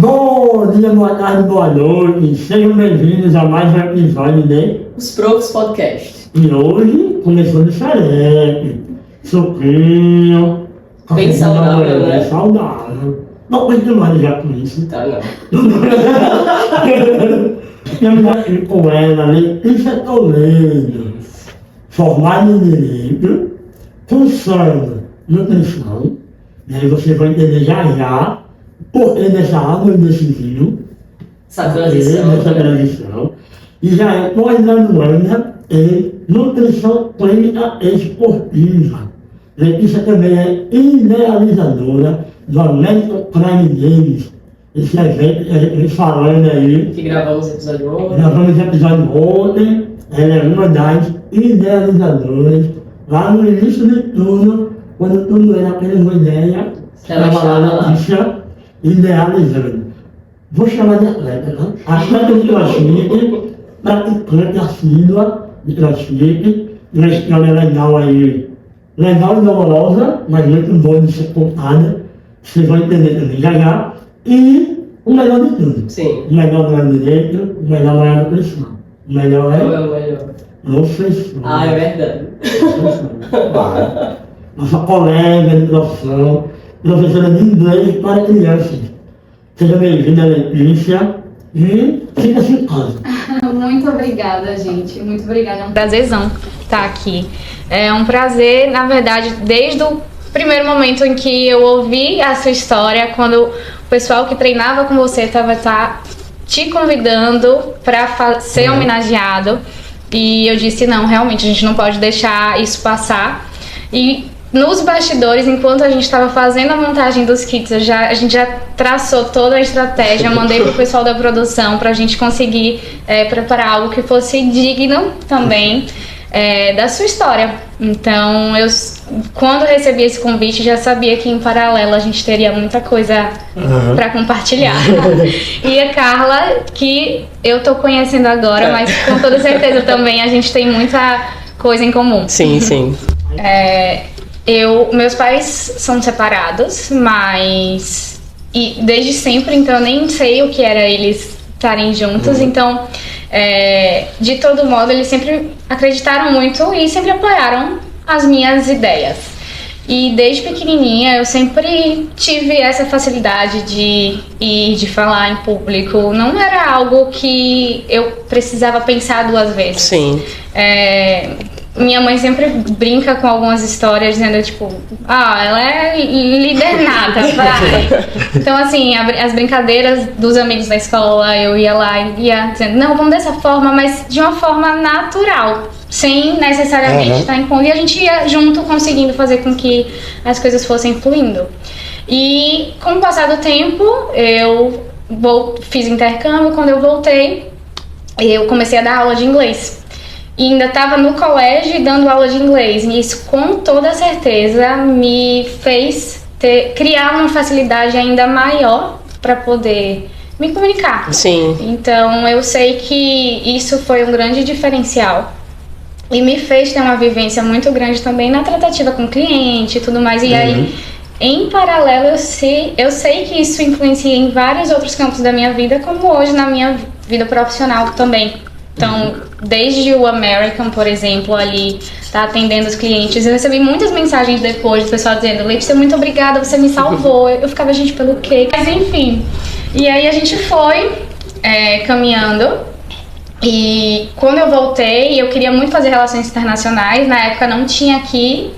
Bom dia, boa tarde, boa noite. Sejam bem-vindos a mais um episódio de Os Profs Podcast. E hoje começou diferente. Suquinho. Bem saudável, né? Bem saudável. Não continuar já com isso. Tá, não. Estamos aqui com ela, Letícia Toledo, formada em Direito, cursando Nutrição. E aí você vai entender já porque dessa água decidiu. Essa transição. Essa transição. E já é pós-graduanda em Nutrição Clínica Esportiva. Letícia também é idealizadora do American Prime Games. Esse evento que a gente vem falando aí. Que gravamos o episódio ontem. Gravamos o episódio ontem. Ela é uma das idealizadoras. Lá no início de tudo, quando tudo era apenas uma ideia, Ela estava lá. Letícia idealizando. Vou chamar de atleta, né? Atleta de crossfit, praticante assídua de crossfit, uma história legal aí, legal e dolorosa, mas muito boa de ser contada, vocês vão entender também já. E o melhor de tudo. Sim. O melhor não é direito, o melhor não é a nutrição. O melhor Qual é é o melhor? professor. Ah, é verdade. Nossa colega de profissão, professora de inglês para crianças. Seja bem-vinda, Letícia, e fica-se em casa. Muito obrigada, gente. Muito obrigada. É um prazerzão estar aqui. É um prazer, na verdade, desde o primeiro momento em que eu ouvi a sua história, quando o pessoal que treinava com você estava te convidando para ser homenageado. E eu disse, não, realmente, a gente não pode deixar isso passar. E nos bastidores, enquanto a gente estava fazendo a montagem dos kits, a gente já traçou toda a estratégia, mandei pro pessoal da produção pra gente conseguir preparar algo que fosse digno também da sua história. Então, quando recebi esse convite, já sabia que em paralelo a gente teria muita coisa para compartilhar. E a Carla, que eu tô conhecendo agora, mas com toda certeza também a gente tem muita coisa em comum. Sim, sim. Meus pais são separados, mas desde sempre, então eu nem sei o que era eles estarem juntos, então de todo modo eles sempre acreditaram muito e sempre apoiaram as minhas ideias. E desde pequenininha eu sempre tive essa facilidade de falar em público. Não era algo que eu precisava pensar duas vezes. Sim. Minha mãe sempre brinca com algumas histórias dizendo, tipo, ela é líder nata, vai. Então, assim, as brincadeiras dos amigos da escola, eu ia lá e ia dizendo, não, vamos dessa forma, mas de uma forma natural, sem necessariamente estar impondo. E a gente ia junto conseguindo fazer com que as coisas fossem fluindo. E com o passar do tempo, eu fiz intercâmbio. Quando eu voltei, eu comecei a dar aula de inglês. E ainda estava no colégio dando aula de inglês. E isso, com toda certeza, me fez criar uma facilidade ainda maior para poder me comunicar. Sim. Então, eu sei que isso foi um grande diferencial. E me fez ter uma vivência muito grande também na tratativa com o cliente e tudo mais. E aí, em paralelo, eu sei que isso influencia em vários outros campos da minha vida, como hoje na minha vida profissional também. Então, desde o American, por exemplo, ali, tá atendendo os clientes. Eu recebi muitas mensagens depois do pessoal dizendo, Letícia, muito obrigada, você me salvou. Eu ficava, gente, pelo quê? Mas enfim, e aí a gente foi caminhando. E quando eu voltei, eu queria muito fazer relações internacionais. Na época não tinha aqui.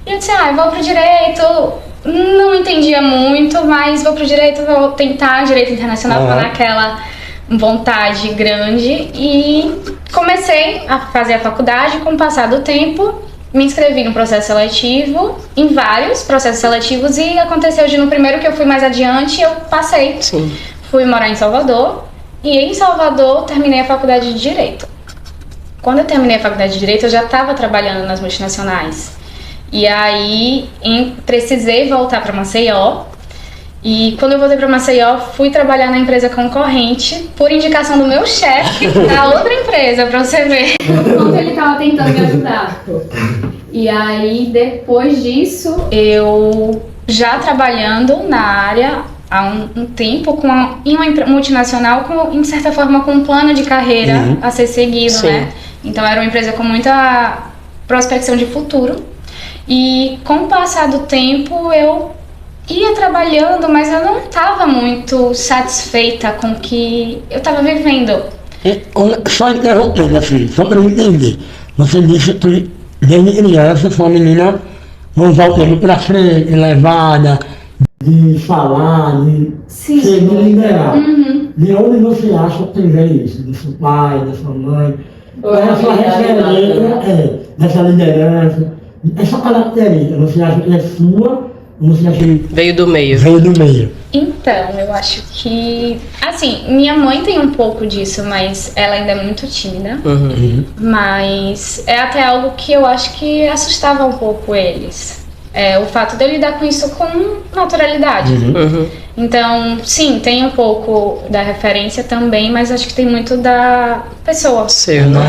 E eu disse, eu vou pro direito. Não entendia muito, mas vou pro direito, vou tentar direito internacional, tá naquela vontade grande, e comecei a fazer a faculdade. Com o passar do tempo, me inscrevi no processo seletivo, em vários processos seletivos, e aconteceu no primeiro que eu fui mais adiante, eu passei. Sim. Fui morar em Salvador, e em Salvador terminei a faculdade de Direito. Quando eu terminei a faculdade de Direito, eu já estava trabalhando nas multinacionais. E aí precisei voltar para Maceió. E quando eu voltei para Maceió, fui trabalhar na empresa concorrente por indicação do meu chefe da outra empresa, para você ver o quanto ele estava tentando me ajudar. E aí, depois disso, eu já trabalhando na área, há um tempo em uma multinacional, em certa forma, com um plano de carreira a ser seguido, Sim. né? Então era uma empresa com muita prospecção de futuro. E com o passar do tempo eu ia trabalhando, mas eu não estava muito satisfeita com o que eu estava vivendo. Só interrompendo assim, só para eu entender. Você disse que desde criança foi uma menina, vamos usar o termo pra frente, levada, de falar, de Sim. ser de liderar. Uhum. De onde você acha que vem isso? Do seu pai, da sua mãe? Qual é a sua referência dessa liderança? Essa característica, você acha que é sua ou você acha que Veio do meio. veio do meio? Então, eu acho que... Assim, minha mãe tem um pouco disso, mas ela ainda é muito tímida. Mas é até algo que eu acho que assustava um pouco eles. O fato de eu lidar com isso com naturalidade. Então, sim, tem um pouco da referência também, mas acho que tem muito da pessoa. Seu, né?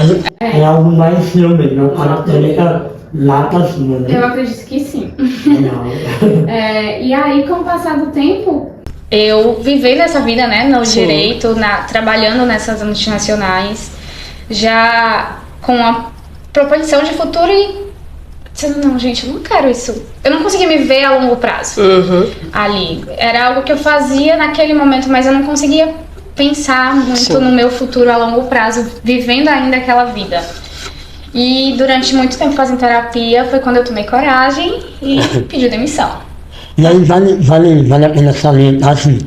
Mas é algo mais seu mesmo, uma característica lata sua, né? Eu acredito que sim. Não. E aí, com o passar do tempo, eu vivendo essa vida, né, no Sim. direito, trabalhando nessas multinacionais, já com a proposição de futuro e dizendo, não, gente, eu não quero isso. Eu não conseguia me ver a longo prazo ali. Era algo que eu fazia naquele momento, mas eu não conseguia pensar muito Sim. no meu futuro a longo prazo, vivendo ainda aquela vida. E durante muito tempo fazendo terapia foi quando eu tomei coragem e pedi demissão. E aí vale a pena salientar assim,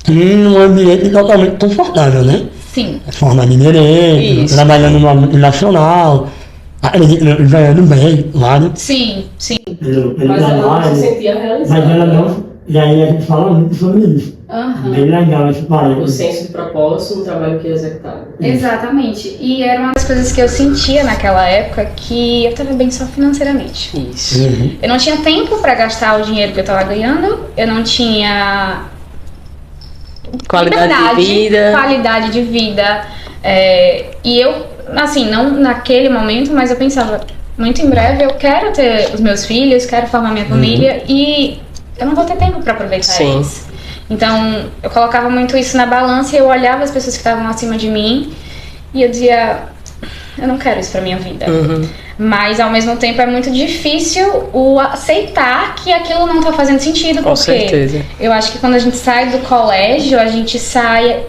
que num ambiente totalmente confortável, né? Sim. Forma de direito, Isso. trabalhando numa multinacional, acredito ganhando bem, claro. Sim. Pelo Mas ela não trabalho, se sentia mas realizada. ela não. E aí a gente fala muito sobre isso. Aham. Bem legal esse O parênteses. senso de propósito no trabalho que é executado. Exatamente. E era uma das coisas que eu sentia naquela época, que eu estava bem só financeiramente. Isso. Eu não tinha tempo para gastar o dinheiro que eu estava ganhando, eu não tinha Qualidade liberdade, de vida. qualidade de vida. E eu, assim, não naquele momento, mas eu pensava, muito em breve eu quero ter os meus filhos, quero formar minha família e eu não vou ter tempo para aproveitar Sim. eles. Então, eu colocava muito isso na balança e eu olhava as pessoas que estavam acima de mim e eu dizia, eu não quero isso pra minha vida. Mas, ao mesmo tempo, é muito difícil o aceitar que aquilo não tá fazendo sentido. Com porque certeza. eu acho que quando a gente sai do colégio, a gente sai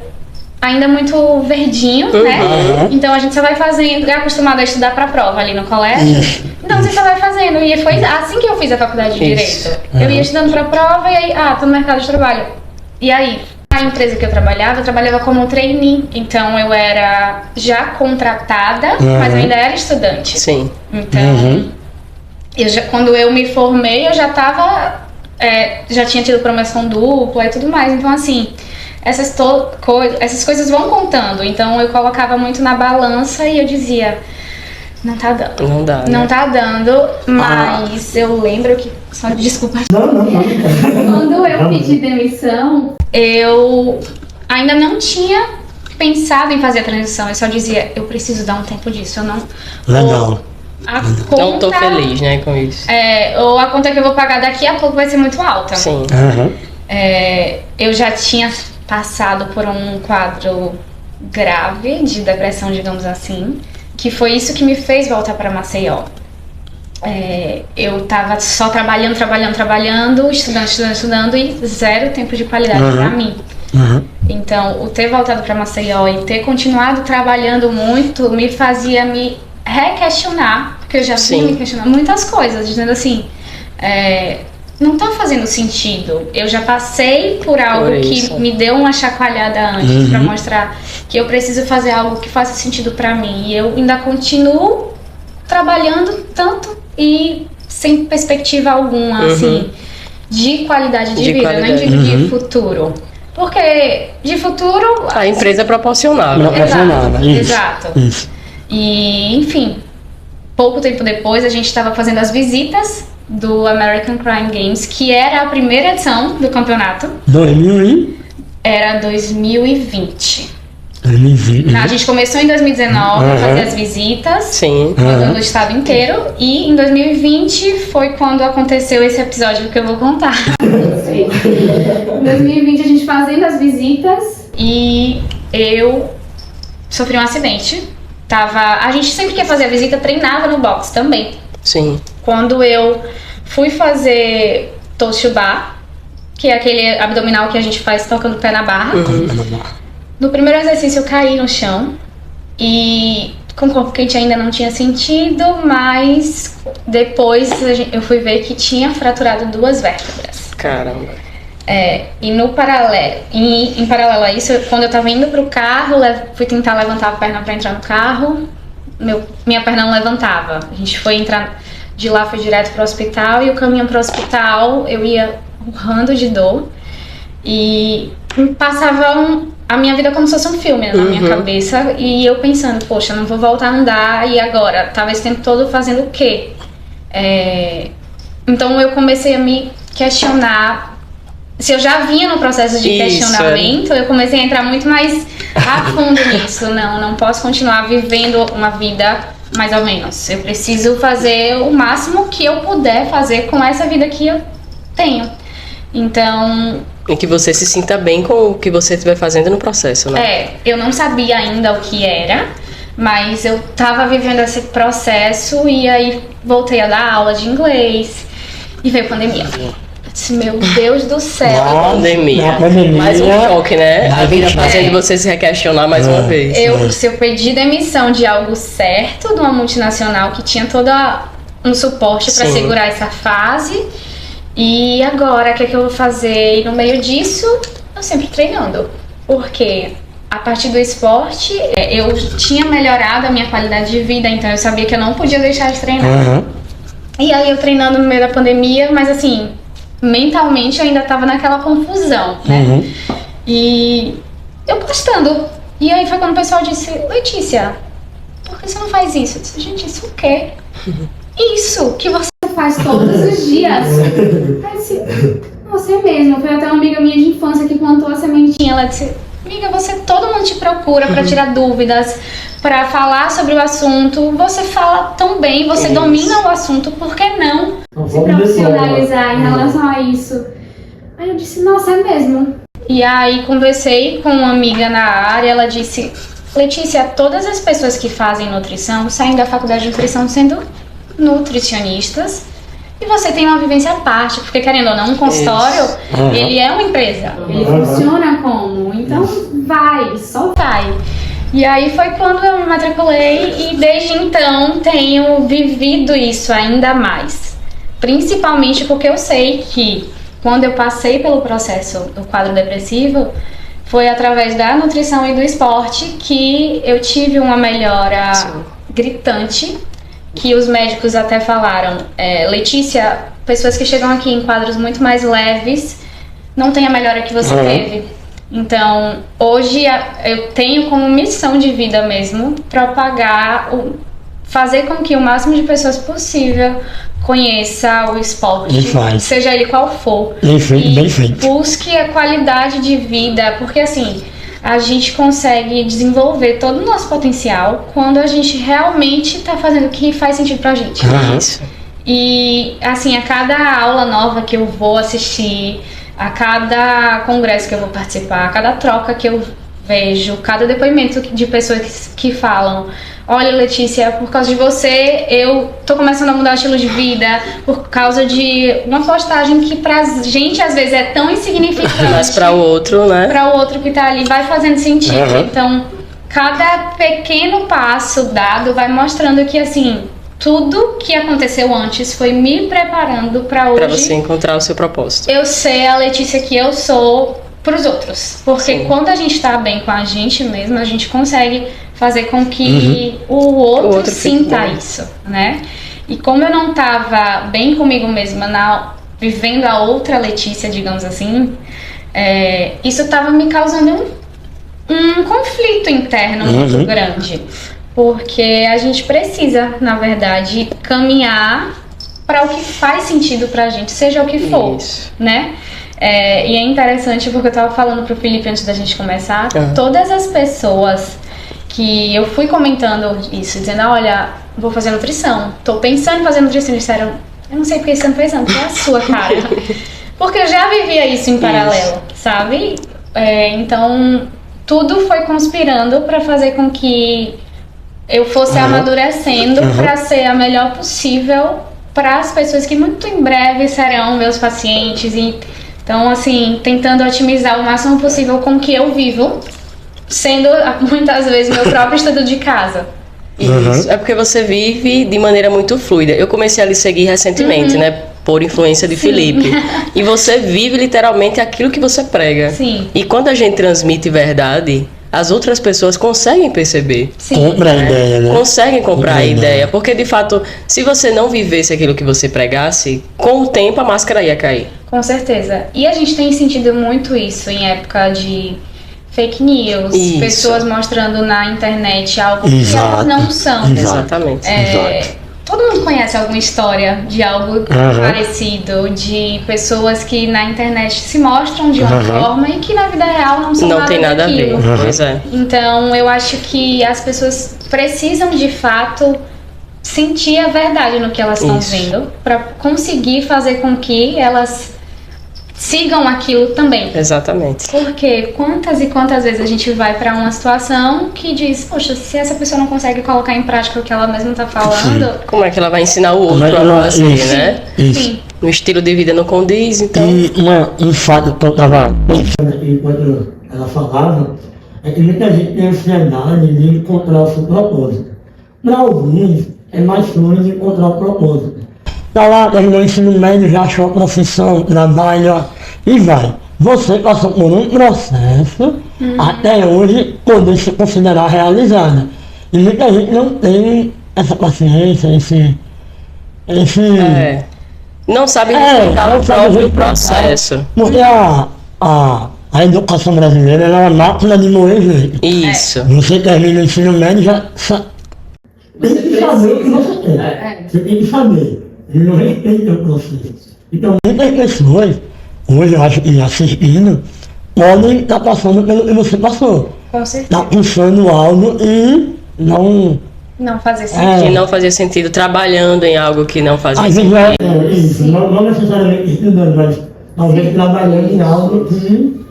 ainda muito verdinho, né? Então, a gente só vai fazendo, é acostumado a estudar pra prova ali no colégio. Então, você só vai fazendo. E foi assim que eu fiz a faculdade de Isso. Direito. Eu ia estudando pra prova e aí, tô no mercado de trabalho. E aí, a empresa que eu trabalhava como trainee. Então, eu era já contratada, mas eu ainda era estudante. Sim. Então, quando eu me formei, eu já tava... já tinha tido promoção dupla e tudo mais. Então, assim, essas coisas vão contando. Então, eu colocava muito na balança e eu dizia... Não tá dando. Não dá, né? Não tá dando, mas eu lembro que... Só desculpa. Não. Quando eu pedi demissão, eu ainda não tinha pensado em fazer a transição. Eu só dizia, eu preciso dar um tempo disso. Eu não... Legal. A conta, Não tô feliz, né, com isso. ou a conta que eu vou pagar daqui a pouco vai ser muito alta. Sim. Eu já tinha passado por um quadro grave de depressão, digamos assim, que foi isso que me fez voltar para Maceió. Eu tava só trabalhando, estudando e zero tempo de qualidade para mim. Então, o ter voltado para Maceió e ter continuado trabalhando muito me fazia me requestionar, porque eu já vinha me questionando muitas coisas, dizendo assim, não tá fazendo sentido. Eu já passei por algo que me deu uma chacoalhada antes para mostrar que eu preciso fazer algo que faça sentido para mim. E eu ainda continuo trabalhando tanto e sem perspectiva alguma, assim, de qualidade de vida, qualidade. nem digo de futuro. Porque de futuro... A empresa proporcionava. Exato. E, enfim, pouco tempo depois a gente estava fazendo as visitas do American Crime Games, que era a primeira edição do campeonato. 2000 Era 2020. A gente começou em 2019 a fazer as visitas. Sim. No estado inteiro. E em 2020 foi quando aconteceu esse episódio que eu vou contar. Em 2020 a gente fazendo as visitas e eu sofri um acidente. A gente sempre que ia fazer a visita treinava no box também. Sim. Quando eu fui fazer toast bar, que é aquele abdominal que a gente faz tocando o pé na barra. No primeiro exercício eu caí no chão e com o corpo quente ainda não tinha sentido, mas depois eu fui ver que tinha fraturado 2 vértebras. Caramba. E no paralelo, em paralelo a isso, quando eu tava indo pro carro, fui tentar levantar a perna pra entrar no carro, minha perna não levantava. A gente foi entrar de lá, foi direto pro hospital e o caminho pro hospital eu ia urrando de dor e passava a minha vida como se fosse um filme na minha cabeça e eu pensando, poxa, não vou voltar a andar e agora? Tava esse tempo todo fazendo o quê? Então eu comecei a me questionar. Se eu já vinha no processo de questionamento, eu comecei a entrar muito mais a fundo nisso. Não posso continuar vivendo uma vida mais ou menos. Eu preciso fazer o máximo que eu puder fazer com essa vida que eu tenho. Então... E que você se sinta bem com o que você estiver fazendo no processo, né? Eu não sabia ainda o que era, mas eu tava vivendo esse processo e aí voltei a dar aula de inglês e veio a pandemia. Meu Deus do céu. Pandemia. Mais um choque, né? A vida fazendo você se requestionar mais uma vez. Se eu pedi demissão de algo certo, de uma multinacional que tinha todo um suporte para segurar essa fase. E agora, o que é que eu vou fazer? E no meio disso, eu sempre treinando. Porque a partir do esporte, eu tinha melhorado a minha qualidade de vida, então eu sabia que eu não podia deixar de treinar. E aí eu treinando no meio da pandemia, mas assim... mentalmente eu ainda tava naquela confusão, né? E eu postando. E aí foi quando o pessoal disse, Letícia, por que você não faz isso? Eu disse, gente, isso o quê? Isso que você faz todos os dias. Aí eu disse, você mesmo. Foi até uma amiga minha de infância que plantou a sementinha. Ela disse, amiga, todo mundo te procura pra tirar dúvidas, pra falar sobre o assunto. Você fala tão bem, você domina o assunto, por que não se profissionalizar em relação a isso? Aí eu disse, nossa, é mesmo. E aí conversei com uma amiga na área, ela disse, Letícia, todas as pessoas que fazem nutrição saem da faculdade de nutrição sendo nutricionistas. E você tem uma vivência à parte, porque querendo ou não, um consultório, ele é uma empresa. Ele funciona como? Então só vai. E aí foi quando eu me matriculei e desde então tenho vivido isso ainda mais. Principalmente porque eu sei que quando eu passei pelo processo do quadro depressivo, foi através da nutrição e do esporte que eu tive uma melhora gritante, que os médicos até falaram, Letícia, pessoas que chegam aqui em quadros muito mais leves não têm a melhora que você teve. Então, hoje eu tenho como missão de vida mesmo propagar, fazer com que o máximo de pessoas possível conheça o esporte, seja ele qual for, e busque a qualidade de vida, porque assim, a gente consegue desenvolver todo o nosso potencial quando a gente realmente está fazendo o que faz sentido pra gente. E assim, a cada aula nova que eu vou assistir, a cada congresso que eu vou participar, a cada troca que eu vejo, cada depoimento de pessoas que falam, olha, Letícia, por causa de você eu tô começando a mudar o estilo de vida, por causa de uma postagem que pra gente às vezes é tão insignificante, mas pra o outro, né? Pra o outro que tá ali vai fazendo sentido. Então, cada pequeno passo dado vai mostrando que assim, tudo que aconteceu antes foi me preparando pra hoje. Pra você encontrar o seu propósito. Eu sei a Letícia que eu sou pros outros. Porque quando a gente tá bem com a gente mesmo, a gente consegue fazer com que o outro sinta isso, né? E como eu não tava bem comigo mesma, vivendo a outra Letícia, digamos assim, isso tava me causando um conflito interno muito grande. Porque a gente precisa, na verdade, caminhar para o que faz sentido pra gente, seja o que for, né? E é interessante porque eu tava falando pro Felipe antes da gente começar, todas as pessoas que eu fui comentando isso, dizendo, olha, vou fazer nutrição, tô pensando em fazer nutrição, eles disseram, eu não sei porque você não fez não, que é a sua cara. Porque eu já vivia isso em paralelo, sabe? Então, tudo foi conspirando para fazer com que eu fosse amadurecendo para ser a melhor possível para as pessoas que muito em breve serão meus pacientes. Então, assim, tentando otimizar o máximo possível com o que eu vivo, sendo muitas vezes meu próprio estudo de casa. Isso. É porque você vive de maneira muito fluida. Eu comecei a lhe seguir recentemente, né? Por influência de Felipe. E você vive literalmente aquilo que você prega. Sim. E quando a gente transmite verdade, as outras pessoas conseguem perceber. Compra a ideia, né? Conseguem comprar a ideia. Porque, de fato, se você não vivesse aquilo que você pregasse, com o tempo a máscara ia cair. Com certeza. E a gente tem sentido muito isso em época de fake news, pessoas mostrando na internet algo que elas não são. Exatamente. Todo mundo conhece alguma história de algo parecido, de pessoas que na internet se mostram de uma forma e que na vida real não são nada daquilo. Não tem nada a ver, pois é. Então eu acho que as pessoas precisam de fato sentir a verdade no que elas estão vendo para conseguir fazer com que elas sigam aquilo também. Exatamente. Porque quantas e quantas vezes a gente vai para uma situação que diz, poxa, se essa pessoa não consegue colocar em prática o que ela mesma tá falando... Como é que ela vai ensinar o outro a fazer, né? Sim. No estilo de vida não condiz, então... E um fato que eu tava pensando aqui enquanto ela falava, é que muita gente tem ansiedade de encontrar o seu propósito. Para alguns, é mais fácil de encontrar o propósito. Tá lá, terminou o ensino médio, já achou a profissão, trabalha e vai. Você passou por um processo até hoje poder se considerar realizada. E muita gente não tem essa paciência, não sabe respeitar o próprio processo. Porque a educação brasileira ela é uma máquina de moer gente. Isso. Você termina o ensino médio já tem que saber o que você quer. Você tem que saber. Ele não respeita o processo. Então muitas pessoas, hoje eu acho que assistindo, podem estar passando pelo que você passou. Com certeza. Está puxando algo e não fazer sentido. Que não fazia sentido, trabalhando em algo que não fazia às sentido. vezes isso, não necessariamente estudando, mas talvez trabalhando em algo que...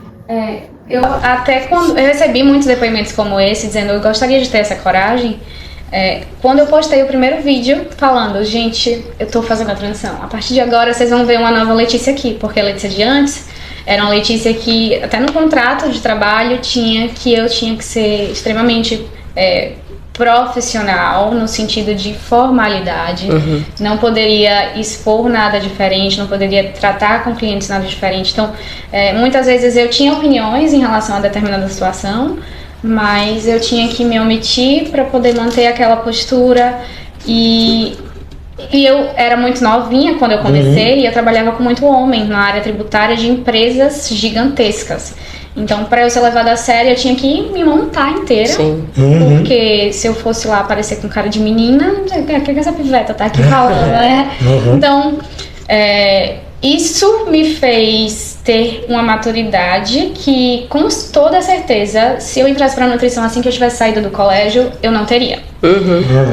Eu até quando eu recebi muitos depoimentos como esse, dizendo eu gostaria de ter essa coragem, quando eu postei o primeiro vídeo falando, gente, eu tô fazendo a transição, a partir de agora vocês vão ver uma nova Letícia aqui, porque a Letícia de antes era uma Letícia que até no contrato de trabalho eu tinha que ser extremamente profissional, no sentido de formalidade, não poderia expor nada diferente, não poderia tratar com clientes nada diferente. Então, muitas vezes eu tinha opiniões em relação a determinada situação, mas eu tinha que me omitir para poder manter aquela postura e eu era muito novinha quando eu comecei e eu trabalhava com muito homem na área tributária de empresas gigantescas. Então, para eu ser levada a sério, eu tinha que me montar inteira. Sim. Porque se eu fosse lá aparecer com cara de menina, o que essa piveta tá aqui falando, né? Então, isso me fez ter uma maturidade que, com toda certeza, se eu entrasse para nutrição assim que eu tivesse saído do colégio, eu não teria.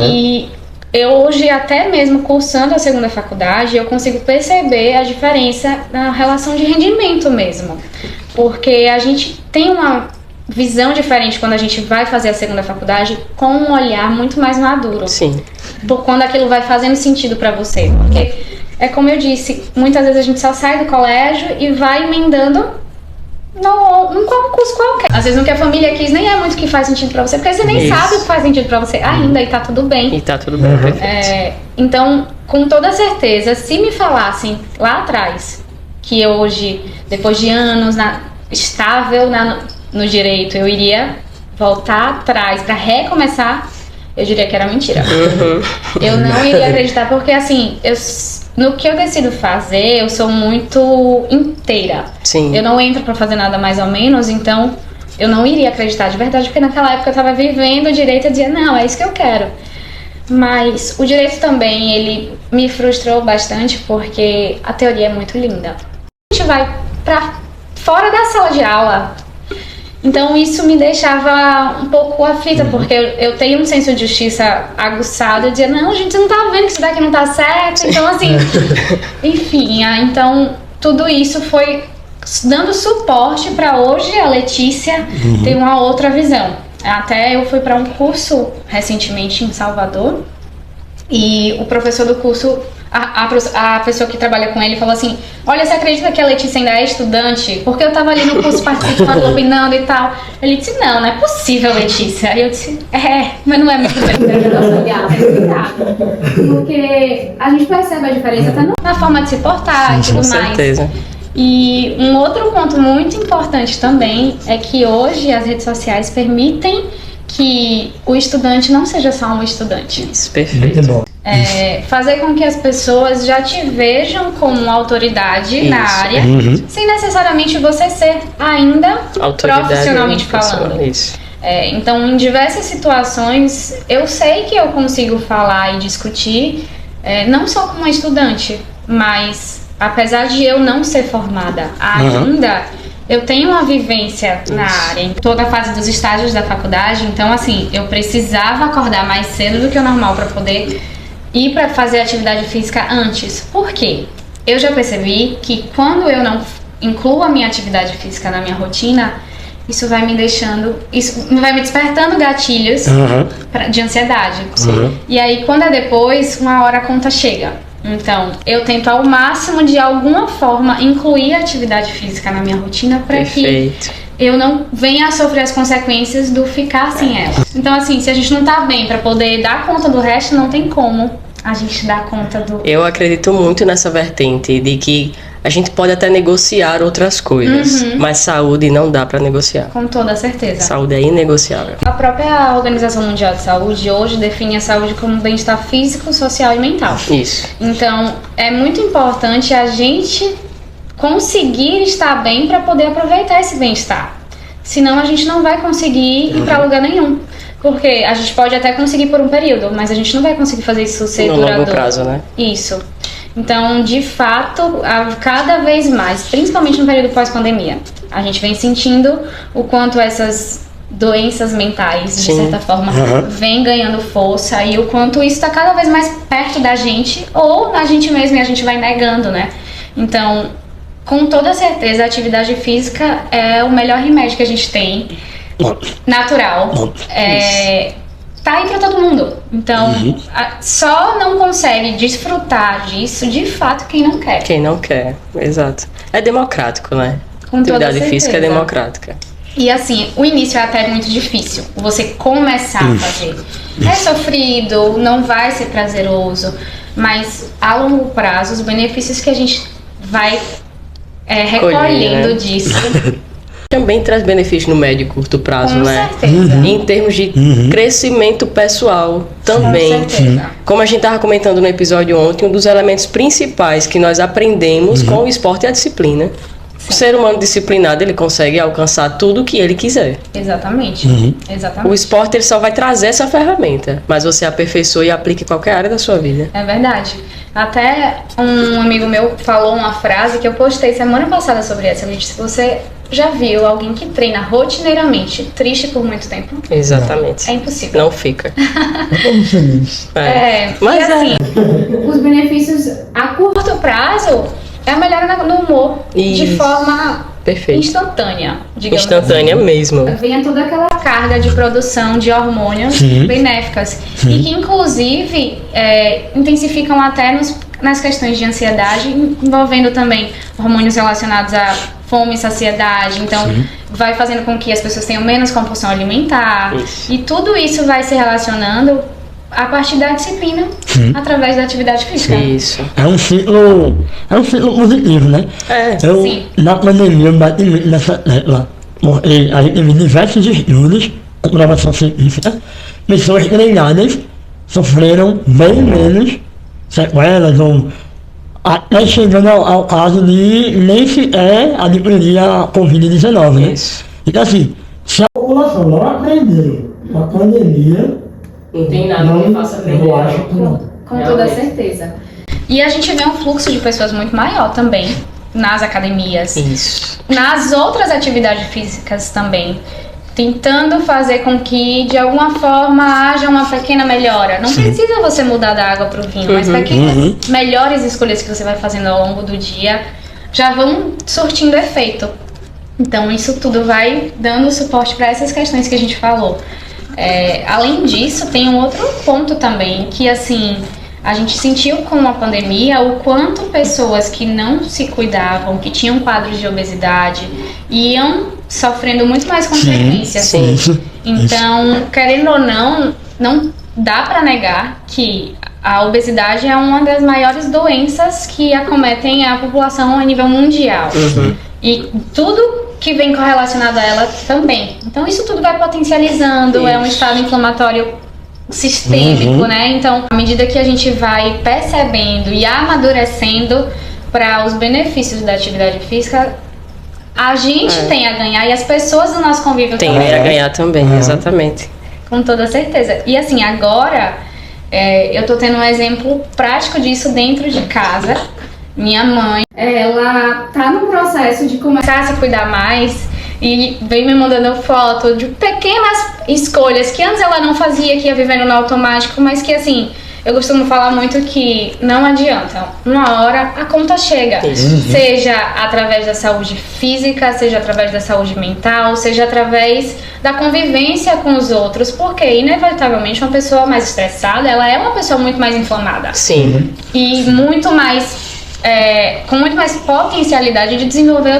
E eu hoje, até mesmo cursando a segunda faculdade, eu consigo perceber a diferença na relação de rendimento mesmo. Porque a gente tem uma visão diferente quando a gente vai fazer a segunda faculdade com um olhar muito mais maduro. Sim. Por quando aquilo vai fazendo sentido pra você. Porque, como eu disse, muitas vezes a gente só sai do colégio e vai emendando num concurso qualquer. Às vezes o que a família quis nem é muito o que faz sentido pra você, porque você nem sabe o que faz sentido pra você ainda e tá tudo bem. E tá tudo bem, perfeito. Então, com toda certeza, se me falassem lá atrás que eu hoje, depois de anos estável no direito, eu iria voltar atrás para recomeçar, eu diria que era mentira. Eu não iria acreditar, porque assim, no que eu decido fazer, eu sou muito inteira. Sim. Eu não entro para fazer nada mais ou menos, então eu não iria acreditar de verdade, porque naquela época eu estava vivendo o direito e dizia, não, é isso que eu quero. Mas o direito também, ele me frustrou bastante, porque a teoria é muito linda. A gente vai para fora da sala de aula. Então isso me deixava um pouco aflita, porque eu tenho um senso de justiça aguçado. Eu dizia, não, gente, você não tá vendo que isso daqui não tá certo. Então assim, enfim, então tudo isso foi dando suporte para hoje a Letícia ter uma outra visão. Até eu fui para um curso recentemente em Salvador e o professor do curso, a pessoa que trabalha com ele falou assim, olha, você acredita que a Letícia ainda é estudante? Porque eu tava ali no curso participando, opinando e tal. Ele disse, não é possível, Letícia. Aí eu disse, mas não é muito bem. Porque a gente percebe a diferença até na forma de se portar e tudo mais. Com certeza. E um outro ponto muito importante também é que hoje as redes sociais permitem que o estudante não seja só um estudante. Isso, perfeito. Muito bom. Fazer com que as pessoas já te vejam como autoridade na área, sem necessariamente você ser ainda profissionalmente falando. Isso. Então, em diversas situações, eu sei que eu consigo falar e discutir, não só como uma estudante, mas apesar de eu não ser formada ainda, eu tenho uma vivência na área, em toda a fase dos estágios da faculdade. Então, assim, eu precisava acordar mais cedo do que o normal para poder ir para fazer atividade física antes. Por quê? Eu já percebi que quando eu não incluo a minha atividade física na minha rotina, isso vai me despertando gatilhos de ansiedade. E aí, quando é depois, uma hora a conta chega. Então, eu tento ao máximo, de alguma forma, incluir a atividade física na minha rotina para que eu não venha a sofrer as consequências do ficar sem ela. Então, assim, se a gente não tá bem para poder dar conta do resto, não tem como a gente dar conta do... Eu acredito muito nessa vertente de que a gente pode até negociar outras coisas, mas saúde não dá para negociar. Com toda certeza. Saúde é inegociável. A própria Organização Mundial de Saúde hoje define a saúde como bem-estar físico, social e mental. Isso. Então, é muito importante a gente conseguir estar bem para poder aproveitar esse bem-estar. Senão a gente não vai conseguir ir para lugar nenhum. Porque a gente pode até conseguir por um período, mas a gente não vai conseguir fazer isso ser duradouro. No longo prazo, né? Isso. Então, de fato, cada vez mais, principalmente no período pós-pandemia, a gente vem sentindo o quanto essas doenças mentais, de certa forma, vêm ganhando força e o quanto isso está cada vez mais perto da gente ou na gente mesmo e a gente vai negando, né? Então, com toda certeza, a atividade física é o melhor remédio que a gente tem, natural. Tá aí pra todo mundo. Então, só não consegue desfrutar disso, de fato, quem não quer. Quem não quer, exato. É democrático, né? Com toda Atividade certeza. física é democrática. E assim, o início é até muito difícil, você começar a fazer. É sofrido, não vai ser prazeroso, mas a longo prazo, os benefícios que a gente vai recolhendo, né, disso... Também traz benefício no médio e curto prazo, Com né? certeza. Em termos de crescimento pessoal também. Com certeza. Como a gente estava comentando no episódio ontem, um dos elementos principais que nós aprendemos com o esporte é a disciplina. O ser humano disciplinado, ele consegue alcançar tudo o que ele quiser. Exatamente. Exatamente. O esporte, ele só vai trazer essa ferramenta, mas você aperfeiçoa e aplica em qualquer área da sua vida. É verdade. Até um amigo meu falou uma frase que eu postei semana passada sobre essa. Ele disse: você já viu alguém que treina rotineiramente triste por muito tempo? Exatamente. É impossível. Não fica. Estamos felizes. Mas e assim, os benefícios a curto prazo é a melhora no humor. Isso. De forma perfeito. instantânea, digamos Instantânea assim. mesmo. Venha toda aquela carga de produção de hormônios benéficas e que inclusive intensificam até nas questões de ansiedade, envolvendo também hormônios relacionados a fome e saciedade. Então vai fazendo com que as pessoas tenham menos compulsão alimentar. Isso. E tudo isso vai se relacionando a partir da disciplina, através da atividade física. Isso. É um ciclo positivo, né? Sim. Na pandemia, eu bati muito nessa tecla, porque a gente teve diversos estudos, comprovação científica, pessoas treinadas sofreram bem menos sequelas, ou até chegando ao caso de nem sequer adquirir a Covid-19, né? Isso. Então assim, se a população não aprender com a pandemia, Não tem nada que faça aprender. eu acho que não. Com toda certeza. E a gente vê um fluxo de pessoas muito maior também nas academias, Isso. nas outras atividades físicas também, tentando fazer com que de alguma forma haja uma pequena melhora. Não precisa você mudar da água para o vinho, mas pequenas melhores escolhas que você vai fazendo ao longo do dia já vão surtindo efeito. Então isso tudo vai dando suporte para essas questões que a gente falou. Além disso, tem um outro ponto também, que assim, a gente sentiu com a pandemia o quanto pessoas que não se cuidavam, que tinham quadros de obesidade, iam sofrendo muito mais consequências. Sim. Então, querendo ou não dá para negar que a obesidade é uma das maiores doenças que acometem a população a nível mundial. E tudo que vem correlacionado a ela também. Então isso tudo vai potencializando, é um estado inflamatório sistêmico, né? Então, à medida que a gente vai percebendo e amadurecendo para os benefícios da atividade física, a gente tem a ganhar e as pessoas do nosso convívio Tem também. a ganhar também, exatamente. Com toda certeza. E assim, agora eu tô tendo um exemplo prático disso dentro de casa. Minha mãe, ela tá no processo de começar a se cuidar mais e vem me mandando foto de pequenas escolhas que antes ela não fazia, que ia vivendo no automático, mas que assim, eu costumo falar muito que não adianta. Uma hora a conta chega. Seja através da saúde física, seja através da saúde mental, seja através da convivência com os outros, porque inevitavelmente uma pessoa mais estressada, ela é uma pessoa muito mais inflamada. Sim. E muito mais com muito mais potencialidade de desenvolver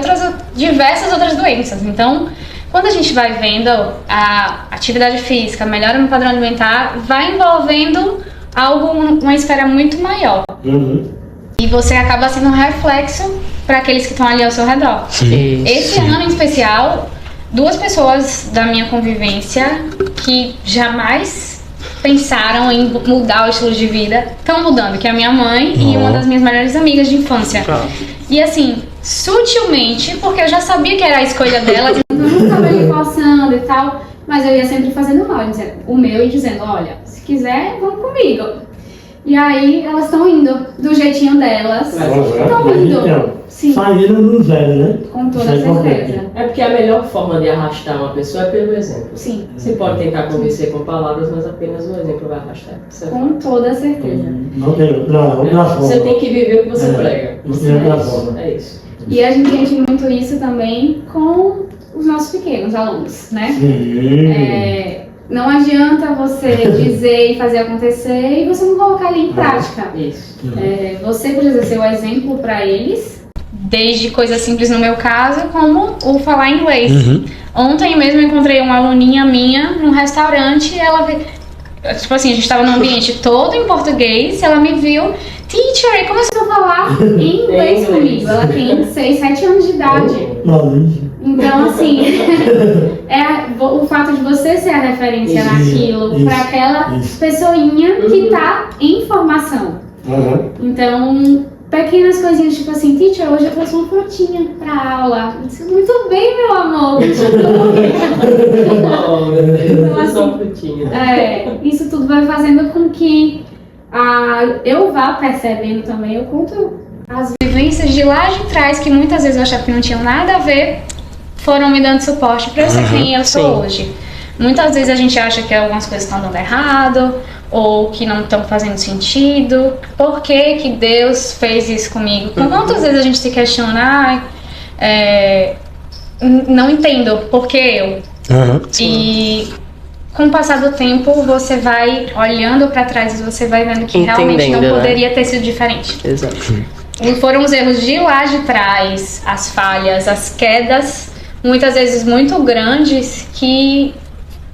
diversas outras doenças. Então, quando a gente vai vendo a atividade física, melhora no padrão alimentar, vai envolvendo uma esfera muito maior. E você acaba sendo um reflexo para aqueles que estão ali ao seu redor. Esse ano em especial, 2 pessoas da minha convivência que jamais pensaram em mudar o estilo de vida, estão mudando, que é a minha mãe e uma das minhas melhores amigas de infância. E assim, sutilmente, porque eu já sabia que era a escolha dela, eu nunca estava me forçando e tal, mas eu ia sempre fazendo mal, o meu e dizendo, olha, se quiser, vamos comigo. E aí elas estão indo do jeitinho delas, estão indo. Sim. Saíram do zero, né? Com toda certeza. É porque a melhor forma de arrastar uma pessoa é pelo exemplo. Sim. Você pode tentar convencer com palavras, mas apenas o exemplo vai arrastar. Com toda certeza. Não tem outra forma. Você tem que viver o que você prega. Não tem outra forma. É isso. E a gente sente muito isso também com os nossos pequenos alunos, né? Não adianta você dizer e fazer acontecer e você não colocar ali em prática. Isso. Você precisa ser o exemplo para eles, desde coisas simples no meu caso, como o falar inglês. Ontem mesmo eu encontrei uma aluninha minha num restaurante e ela tipo assim, a gente estava num ambiente todo em português, ela me viu, teacher, e começou a falar em inglês comigo. Ela tem 6, 7 anos de idade. Então, assim, o fato de você ser a referência naquilo para aquela pessoinha que tá em formação. Então, pequenas coisinhas, tipo assim, teacher, hoje eu trouxe uma frutinha pra aula. Eu disse, muito bem, meu amor. Então, assim, isso tudo vai fazendo com que eu vá percebendo também o quanto as vivências de lá de trás, que muitas vezes eu achava que não tinham nada a ver, foram me dando suporte para eu ser quem eu sou hoje. Muitas vezes a gente acha que algumas coisas estão dando errado, ou que não estão fazendo sentido. Por que que Deus fez isso comigo? Quantas vezes a gente se questiona, não entendo, por que eu? E com o passar do tempo, você vai olhando para trás e você vai vendo que realmente não poderia ter sido diferente. Exato. E foram os erros de lá de trás, as falhas, as quedas, muitas vezes muito grandes, que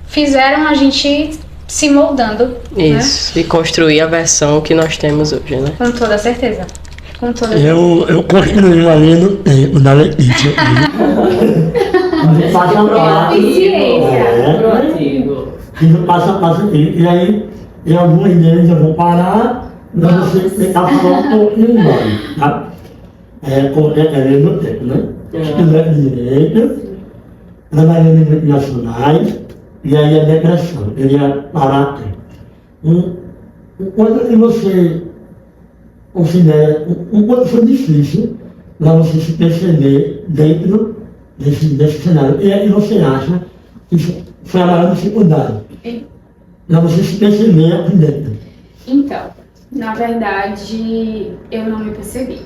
fizeram a gente se moldando. Isso, né? E construir a versão que nós temos hoje, né? Com toda certeza. Com toda certeza. Eu construí uma linha no tempo da Letícia. Passa a passa e aí em alguns deles eu vou parar pra você tentar falar um pouquinho mais, tá? Linha no tempo, né? Estudante de Direito, trabalhando em multinacionais, e aí a depressão, eu ia parar tempo. Quando que você considera, quanto foi difícil para você se perceber dentro desse cenário. E aí você acha que isso foi a maior dificuldade? Para você se perceber aqui dentro. Então, na verdade, eu não me percebi.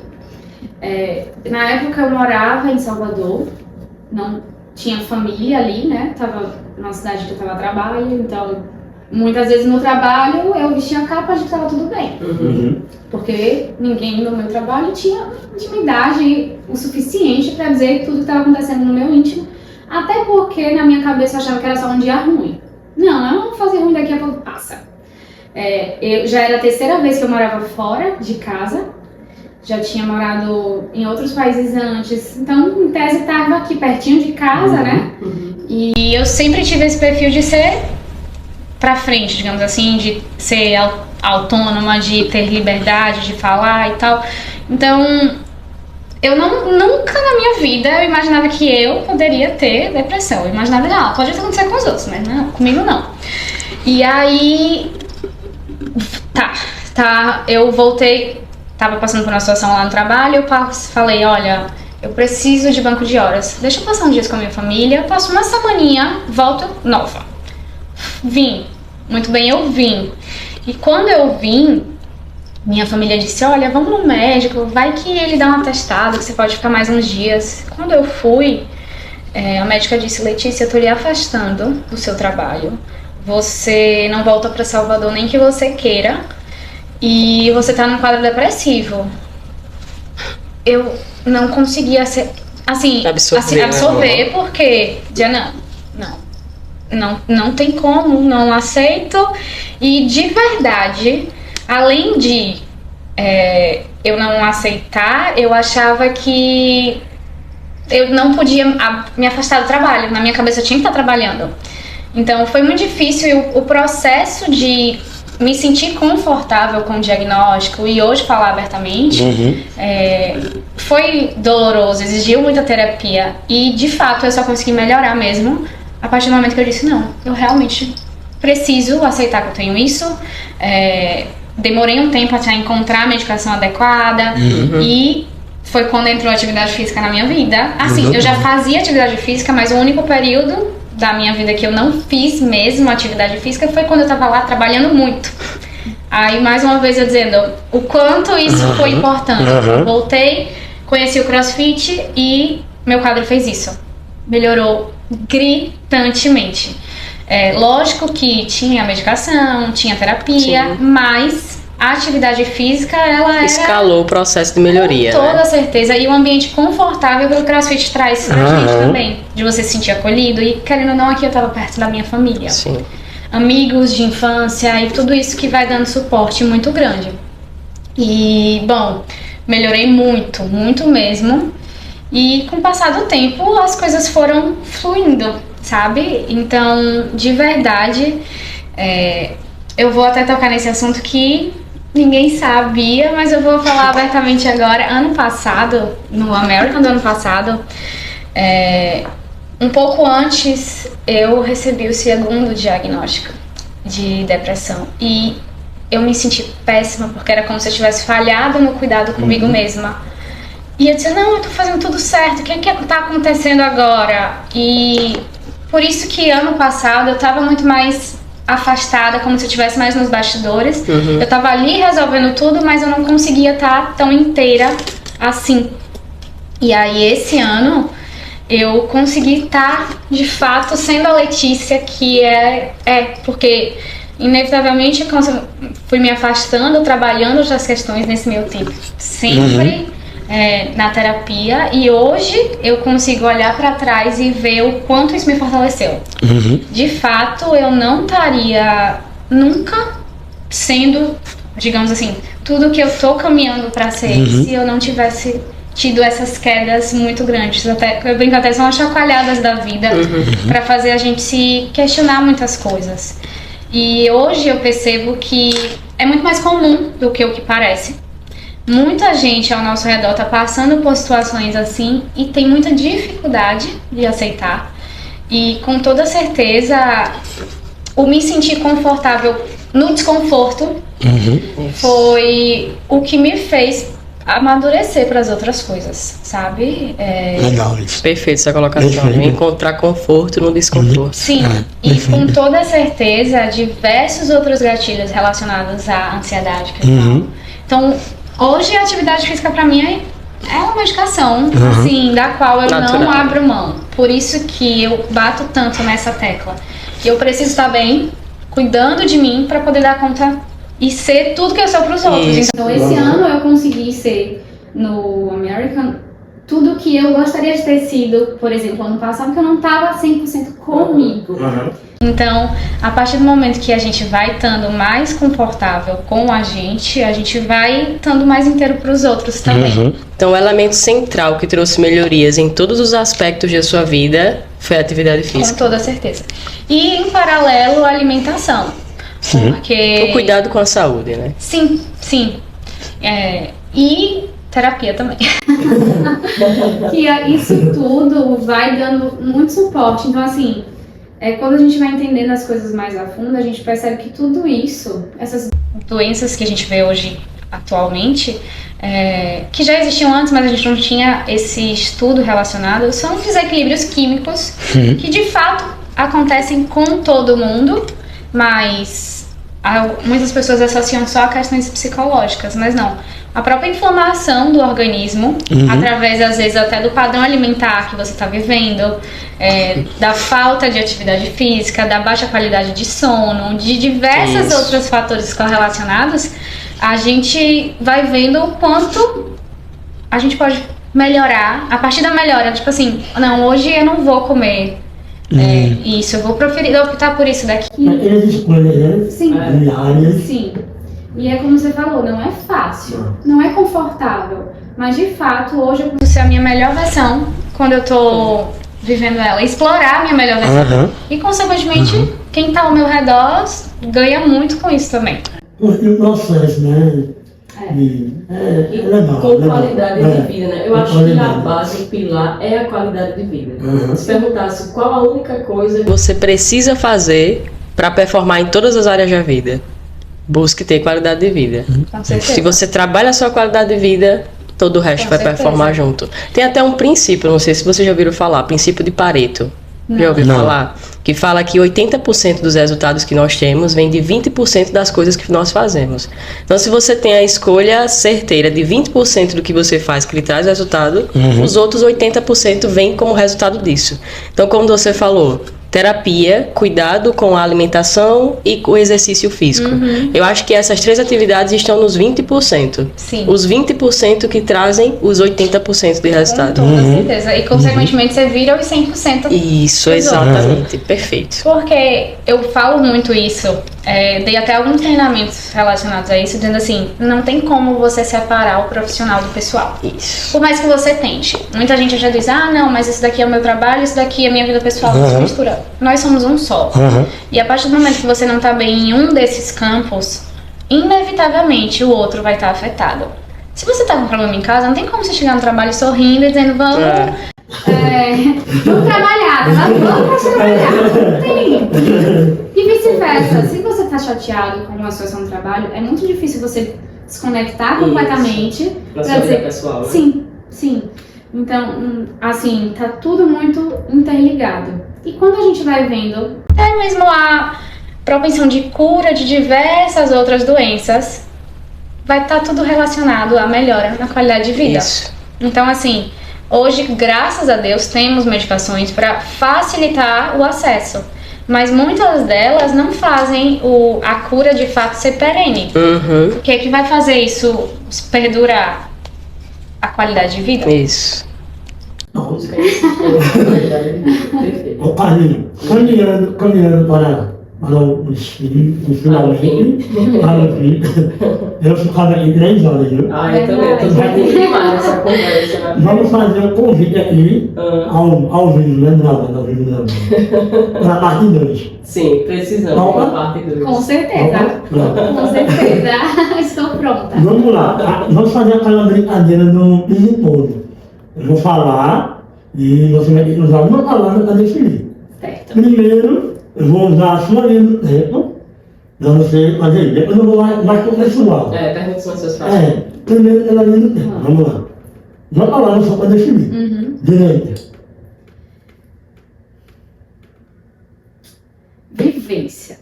Na época eu morava em Salvador, não tinha família ali, né? Tava numa cidade que eu tava a trabalho, então muitas vezes no trabalho eu vestia a capa de que tava tudo bem. Porque ninguém no meu trabalho tinha intimidade o suficiente para dizer tudo que estava acontecendo no meu íntimo, até porque na minha cabeça eu achava que era só um dia ruim. Não, eu não vou fazer ruim, daqui a pouco passa. Eu já era a terceira vez que eu morava fora de casa, já tinha morado em outros países antes, então em tese estava aqui pertinho de casa, né? E eu sempre tive esse perfil de ser pra frente, digamos assim, de ser autônoma, de ter liberdade de falar e tal. Então, eu nunca na minha vida eu imaginava que eu poderia ter depressão. Eu imaginava, pode acontecer com os outros, mas não, comigo não. E aí, eu voltei, tava passando por uma situação lá no trabalho, eu falei, olha, eu preciso de banco de horas. Deixa eu passar uns dias com a minha família, passo uma semaninha, volto nova. Vim. Muito bem, eu vim. E quando eu vim, minha família disse, olha, vamos no médico, vai que ele dá um atestado, que você pode ficar mais uns dias. Quando eu fui, a médica disse, Letícia, eu tô lhe afastando do seu trabalho. Você não volta para Salvador nem que você queira. E você tá num quadro depressivo. Eu não conseguia absorver porque, Diana, não tem como, não aceito. E de verdade, além de eu não aceitar, eu achava que eu não podia me afastar do trabalho. Na minha cabeça eu tinha que estar trabalhando. Então foi muito difícil, e o processo de me sentir confortável com o diagnóstico e hoje falar abertamente foi doloroso, exigiu muita terapia. E de fato eu só consegui melhorar mesmo a partir do momento que eu disse, não, eu realmente preciso aceitar que eu tenho isso. Demorei um tempo até encontrar a medicação adequada. E foi quando entrou a atividade física na minha vida. Assim, eu já fazia atividade física, mas o único período da minha vida que eu não fiz mesmo atividade física foi quando eu tava lá trabalhando muito. Aí, mais uma vez, eu dizendo o quanto isso foi importante. Voltei, conheci o CrossFit e meu quadro fez isso. Melhorou gritantemente. Lógico que tinha medicação, tinha terapia, mas a atividade física, ela escalou o processo de melhoria. Com toda certeza. E o ambiente confortável que o CrossFit traz pra gente também. De você se sentir acolhido. E querendo ou não, aqui eu tava perto da minha família. Sim. Amigos de infância e tudo isso que vai dando suporte muito grande. E, bom, melhorei muito, muito mesmo. E com o passar do tempo, as coisas foram fluindo, sabe? Então, de verdade, eu vou até tocar nesse assunto que ninguém sabia, mas eu vou falar abertamente agora. Ano passado, no American do ano passado, um pouco antes, eu recebi o segundo diagnóstico de depressão. E eu me senti péssima, porque era como se eu tivesse falhado no cuidado comigo mesma. E eu disse, não, eu tô fazendo tudo certo, o que tá acontecendo agora? E por isso que ano passado eu tava muito mais afastada, como se eu estivesse mais nos bastidores. Eu tava ali resolvendo tudo, mas eu não conseguia estar tão inteira assim. E aí esse ano eu consegui estar de fato sendo a Letícia que porque inevitavelmente eu fui me afastando, trabalhando outras questões nesse meio tempo, sempre na terapia, e hoje eu consigo olhar para trás e ver o quanto isso me fortaleceu. De fato, eu não estaria nunca sendo, digamos assim, tudo que eu tô caminhando para ser se eu não tivesse tido essas quedas muito grandes. Eu brinco, até são as chacoalhadas da vida para fazer a gente se questionar muitas coisas. E hoje eu percebo que é muito mais comum do que o que parece. Muita gente ao nosso redor está passando por situações assim e tem muita dificuldade de aceitar. E com toda certeza, o me sentir confortável no desconforto foi o que me fez amadurecer para as outras coisas, sabe? Legal isso. Perfeito essa colocação. Perfeito. Encontrar conforto no desconforto. Sim, e perfeito. com toda certeza, diversos outros gatilhos relacionados à ansiedade que eu Uhum. falo. Então, hoje a atividade física para mim é uma medicação, assim, da qual eu Natural. não abro mão. Por isso que eu bato tanto nessa tecla. Que eu preciso estar bem, cuidando de mim para poder dar conta e ser tudo que eu sou para os outros. Isso. Então, esse ano eu consegui ser no American tudo que eu gostaria de ter sido, por exemplo, ano passado, que eu não estava 100% comigo. Uhum. Então, a partir do momento que a gente vai estando mais confortável com a gente vai estando mais inteiro para os outros também. Uhum. Então, o elemento central que trouxe melhorias em todos os aspectos da sua vida foi a atividade Com física. toda certeza. E, em paralelo, a alimentação. Sim. Porque... O cuidado com a saúde, né? Sim, sim. E terapia também. Que isso tudo vai dando muito suporte. Então, assim, quando a gente vai entendendo as coisas mais a fundo, a gente percebe que tudo isso, essas doenças que a gente vê hoje atualmente, que já existiam antes, mas a gente não tinha esse estudo relacionado, são desequilíbrios químicos que de fato acontecem com todo mundo, mas muitas pessoas associam só a questões psicológicas, mas não. A própria inflamação do organismo, através, às vezes, até do padrão alimentar que você está vivendo, da falta de atividade física, da baixa qualidade de sono, de diversos outros fatores correlacionados, a gente vai vendo o quanto a gente pode melhorar. A partir da melhora, tipo assim, não, hoje eu não vou comer isso, eu vou optar por isso daqui. Aquelas escolhas, né? Sim. Diárias. Sim. E é como você falou, não é fácil, não é confortável, mas de fato hoje eu consigo ser a minha melhor versão quando eu tô vivendo ela, explorar a minha melhor versão. E consequentemente, quem tá ao meu redor ganha muito com isso também. Porque o processo, né? É legal. Com legal. qualidade de vida, né? Eu acho que a qualidade. base, o pilar é a qualidade de vida. Se perguntasse qual a única coisa Você precisa fazer para performar em todas as áreas da vida. Busque ter qualidade de vida. Com certeza. Se você trabalha a sua qualidade de vida, todo o resto Com vai certeza. performar junto. Tem até um princípio, não sei se vocês já ouviram falar, princípio de Pareto. Já ouviu Não. falar? Que fala que 80% dos resultados que nós temos vem de 20% das coisas que nós fazemos. Então, se você tem a escolha certeira de 20% do que você faz que lhe traz resultado, os outros 80% vêm como resultado disso. Então, como você falou, terapia, cuidado com a alimentação e com o exercício físico. Eu acho que essas três atividades estão nos 20%. Sim. Os 20% que trazem os 80% de Com resultado. toda certeza. E consequentemente você vira os 100%. Isso, exatamente. Perfeito. Porque eu falo muito isso, dei até alguns treinamentos relacionados a isso, dizendo assim, não tem como você separar o profissional do pessoal. Isso. Por mais que você tente. Muita gente já diz, não, mas isso daqui é o meu trabalho, isso daqui é a minha vida pessoal, não se mistura. Nós somos um só. E a partir do momento que você não tá bem em um desses campos, inevitavelmente o outro vai estar afetado. Se você tá com problema em casa, não tem como você chegar no trabalho sorrindo e dizendo, vamos trabalhar, vamos trabalhar. Não tem. E vice-versa. Se você tá chateado com a situação do trabalho, é muito difícil você desconectar completamente na pra sua vida dizer, pessoal, né? sim. Então, assim, tá tudo muito interligado. E quando a gente vai vendo até mesmo a propensão de cura de diversas outras doenças, vai estar tudo relacionado à melhora na qualidade de vida. Isso. Então, assim, hoje, graças a Deus, temos medicações para facilitar o acesso. Mas muitas delas não fazem a cura de fato ser perene. O que é que vai fazer isso perdurar? A qualidade de vida? Isso. Busca isso, qualidade de vida. Perfeito. O caminho, caminhando para o finalmente, para o fim. Eu ficava aqui 3 horas, viu? Eu também, eu tô perdendo demais essa conversa. Né? Vamos fazer um convite aqui, ao vivo, né? Não, ao vivo não. Para a parte 2. Sim, precisamos da parte 2. Com certeza. Com certeza. Estou pronta. Vamos lá, vamos fazer aquela brincadeira do ping-pong. Eu vou falar e você vai ter que usar uma palavra para definir. Certo. Primeiro, eu vou usar a sua linha do tempo Pra você fazer isso. Depois eu vou mais pro pessoal. Perguntas mais seus fáceis. Primeiro pela linha do tempo. Vamos lá. Uma palavra só para definir. Direita. Vivência.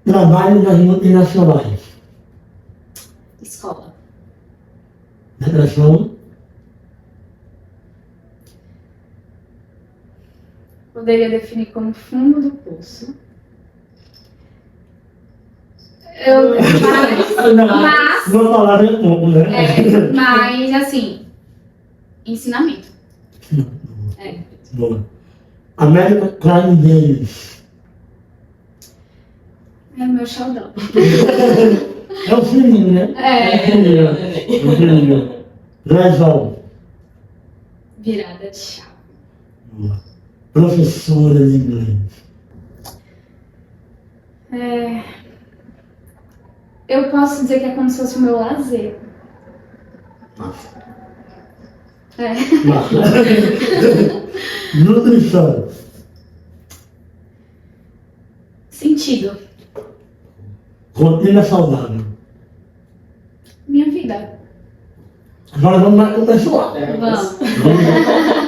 Trabalho nas multinacionais. Escola. Depressão. Poderia definir como fundo do poço. Mas, Uma palavra é pouco, né? mas assim, ensinamento. Boa. American Crime Games. É o meu xodó. É o filhinho, né? É o filhinho. Resolve. Virada de chave. Boa. Professora de inglês. Eu posso dizer que é como se fosse o meu lazer. Massa. É. Massa. Nutrição. Sentido. Rotina saudável. Minha vida. Agora vamos lá com o pessoal. Vamos.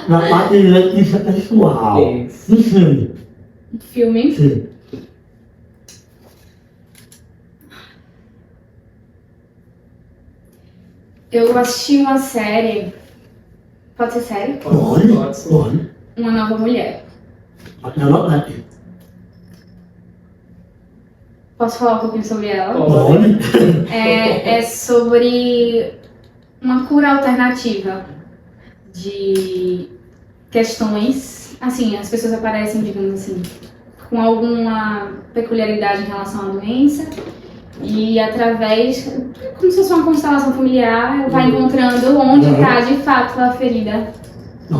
Na parte de Letícia pessoal. Isso. Um filme. Filme. Sim. Eu assisti uma série. Pode ser série? Pode ser. Pode. Uma Nova Mulher. Anota aqui. Posso falar um pouquinho sobre ela? Pode. É sobre uma cura alternativa de questões. Assim, as pessoas aparecem, digamos assim, com alguma peculiaridade em relação à doença. E através, como se fosse uma constelação familiar, vai encontrando onde está de fato a ferida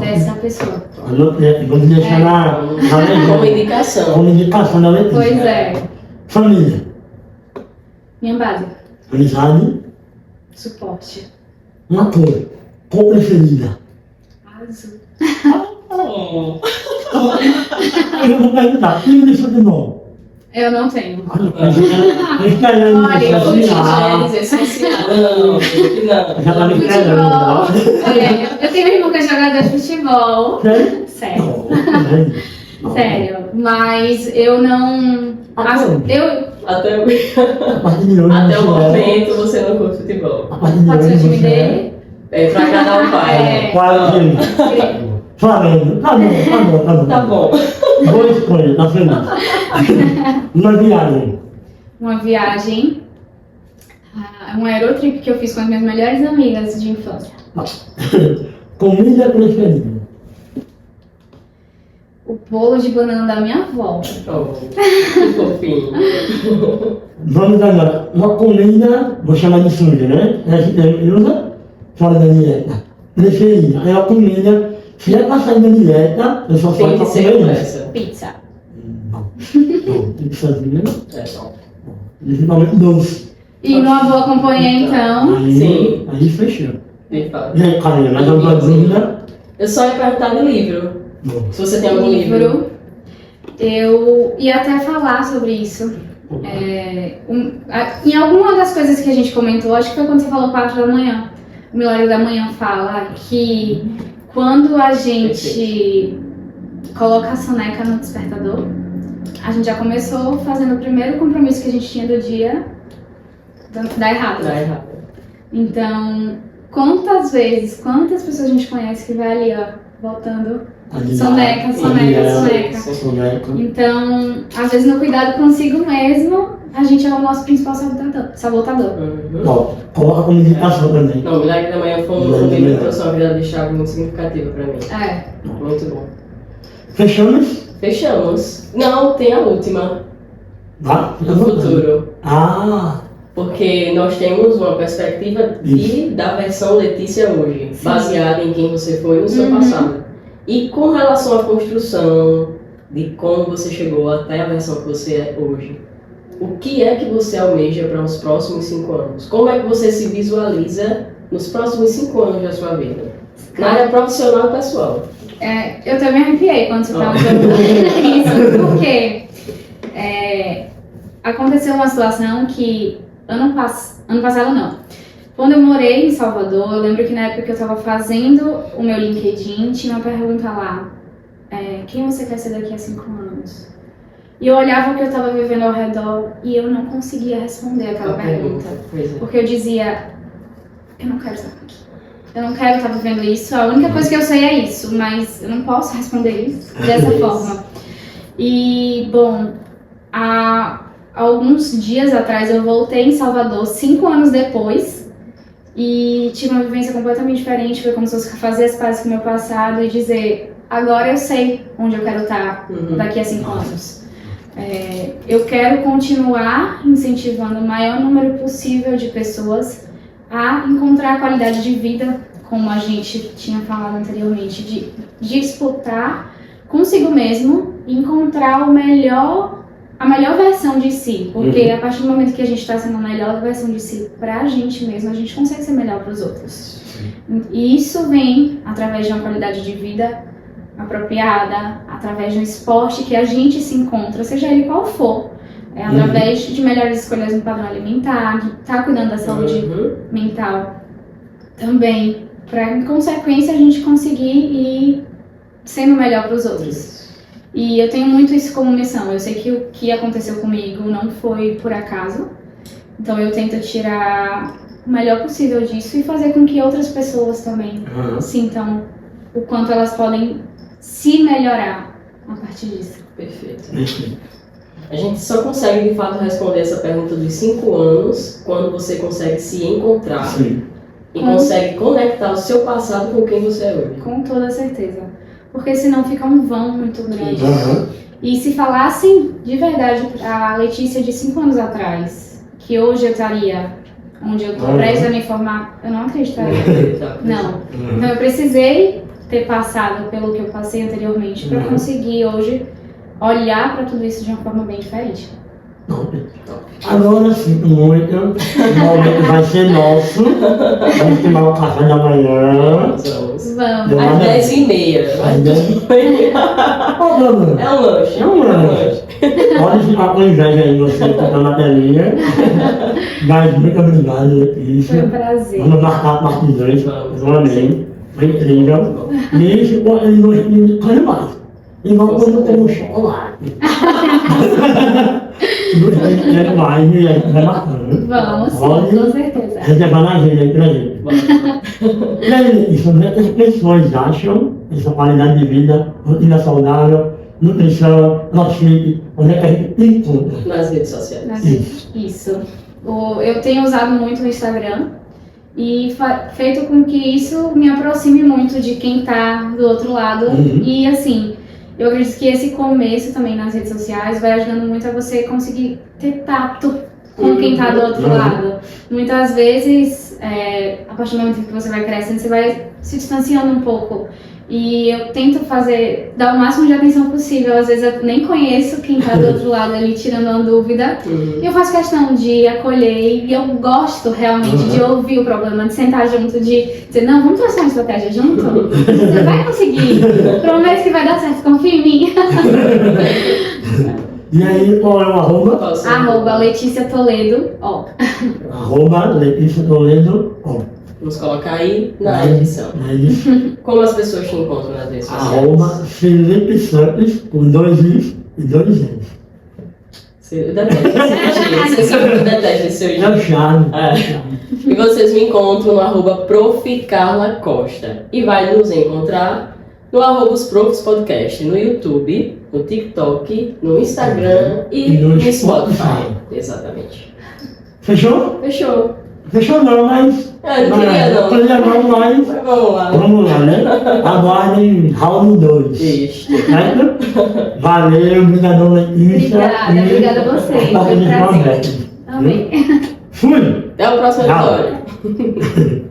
dessa pessoa. Anotei aqui. Vamos deixar na Como legenda. indicação. Como indicação da Letícia. Pois é, Família. minha base, Amizade. suporte. Uma cor. Cor preferida. Azul. Oh. Eu vou perguntar. Time de futebol. Eu não tenho. Esperando Olha, isso eu assim. Já ia dizer social. Não. Já tá me esperando. Futebol. Eu tenho um irmão que é jogador de futebol. Sério. Sério. Mas eu não. Eu. Até A partir de hoje. o você momento você não curte futebol. A partir de Pode ser o hoje. time você dele. É pra agradar o pai. É. Qual time? Flamengo. Tá bom. Tá bom. Boa escolha, tá feliz. Uma viagem. Uma viagem. Um aerotrip que eu fiz com as minhas melhores amigas de infância. Comida preferida. O bolo de banana da minha avó. Oh, que fofinho. Vamos agora. Uma comida, vou chamar de suja, né? Esse termo usa fora da dieta. Preferida. É uma comida, se é pra sair da dieta, eu só Tem faço que pra ser comer com isso. essa. Pizza. Não. Não, pizzazinha. É bom. Principalmente doce. E numa boa companhia, então. Sim. Aí fechou. De fato. E aí, Karina, mais alguma dúvida? Eu só ia perguntar de livro. Não. Se você tem algum livro. Eu ia até falar sobre isso. Em alguma das coisas que a gente comentou, acho que foi quando você falou 4 da manhã. O Milagre da Manhã fala que quando a gente coloca a soneca no despertador, a gente já começou fazendo o primeiro compromisso que a gente tinha do dia dar errado. Dá errado. Então, quantas pessoas a gente conhece que vai ali, ó, voltando. Soneca. Soneca. Então, às vezes no cuidado consigo mesmo, a gente é o nosso principal sabotador. Uhum. Ó, coloca como indicação também. Não, o Milagre da Manhã foi um livro que trouxe uma virada de chave muito significativa pra mim. É. Muito bom. Fechamos? Fechamos. Não, tem a última. Vá, fica à Do vontade. futuro. Ah, Porque nós temos uma perspectiva da versão Letícia hoje, Sim. baseada em quem você foi no seu passado. E com relação à construção de como você chegou até a versão que você é hoje, o que é que você almeja para os próximos 5 anos? Como é que você se visualiza nos próximos 5 anos da sua vida? Na área profissional e pessoal. Eu também arrepiei quando você estava falando isso, porque Aconteceu uma situação que ano passado não. Quando eu morei em Salvador, eu lembro que na época que eu estava fazendo o meu LinkedIn, tinha uma pergunta lá, quem você quer ser daqui a 5 anos? E eu olhava o que eu estava vivendo ao redor e eu não conseguia responder aquela pergunta. Porque eu dizia, eu não quero estar aqui. Eu não quero estar vivendo isso, a única coisa que eu sei é isso, mas eu não posso responder isso dessa forma. E, bom, há alguns dias atrás eu voltei em Salvador, 5 anos depois, e tive uma vivência completamente diferente. Foi como se eu fosse fazer as pazes com o meu passado e dizer, agora eu sei onde eu quero estar daqui a 5 anos. Eu quero continuar incentivando o maior número possível de pessoas a encontrar a qualidade de vida, como a gente tinha falado anteriormente, de disputar consigo mesmo e encontrar a melhor versão de si, porque a partir do momento que a gente está sendo a melhor versão de si para a gente mesmo, a gente consegue ser melhor para os outros. E isso vem através de uma qualidade de vida apropriada, através de um esporte que a gente se encontra, seja ele qual for, através de melhores escolhas no padrão alimentar, de estar cuidando da saúde mental também, para em consequência a gente conseguir ir sendo melhor para os outros. E eu tenho muito isso como missão. Eu sei que o que aconteceu comigo não foi por acaso, então eu tento tirar o melhor possível disso e fazer com que outras pessoas também sintam o quanto elas podem se melhorar a partir disso. Perfeito. A gente só consegue de fato responder essa pergunta dos 5 anos quando você consegue se encontrar e consegue conectar o seu passado com quem você é hoje. Com toda certeza. Porque senão fica um vão muito grande. E se falassem de verdade a Letícia de 5 anos atrás, que hoje eu estaria onde eu estou prestes a me formar, eu não acreditaria. Não. Então eu precisei ter passado pelo que eu passei anteriormente para conseguir hoje olhar para tudo isso de uma forma bem diferente. Agora sinto muito, o momento vai ser nosso. Vamos tomar o café da manhã. Vamos. Às 10h30. É um lanche. Pode ficar com inveja aí, você tocar na telinha. Mas muito obrigado, Letícia. Foi um prazer. Vamos marcar a parte 2. Amém. Foi incrível. E esse ele não escolhe mais. Igual quando eu como chocolate. Não mais e aí vai marcando. Vamos, com certeza. Reservar na agenda aí pra gente. E aí, Letícia, onde é que as pessoas acham essa qualidade de vida, rotina saudável, nutrição, crossfit, onde é que a gente encontra? Nas redes sociais. Isso. Eu tenho usado muito o Instagram e feito com que isso me aproxime muito de quem está do outro lado. E assim, eu acredito que esse começo também nas redes sociais vai ajudando muito a você conseguir ter tato com quem está do outro lado. Muitas vezes, a partir do momento que você vai crescendo, você vai se distanciando um pouco. E eu tento dar o máximo de atenção possível. Às vezes eu nem conheço quem está do outro lado ali, tirando uma dúvida. E eu faço questão de acolher, e eu gosto realmente de ouvir o problema, de sentar junto, de dizer, não, vamos traçar uma estratégia junto? Você vai conseguir. Prometo que vai dar certo, confia em mim. E aí, qual é o arroba? Arroba Letícia Toledo, ó. Arroba Letícia Toledo, ó. Vamos colocar aí na edição. Como as pessoas te encontram nas redes sociais? Arroba Felipe Santos, com 2 I's e 2 N's. Eu detesto esse seu É o charme. E vocês me encontram no arroba Prof. Carla Costa. E vai nos encontrar no arroba os Profs Podcast, no YouTube, no TikTok, no Instagram e no Spotify. Exatamente. Fechou? Fechou. Fechou não, mas... Não queria não. Mas vamos lá. Vamos lá, né? Aguardem round 2. Isso. Certo? Valeu, obrigado, Letícia. Obrigada a vocês. Foi um prazer. Amém. Fui! Até o próximo episódio.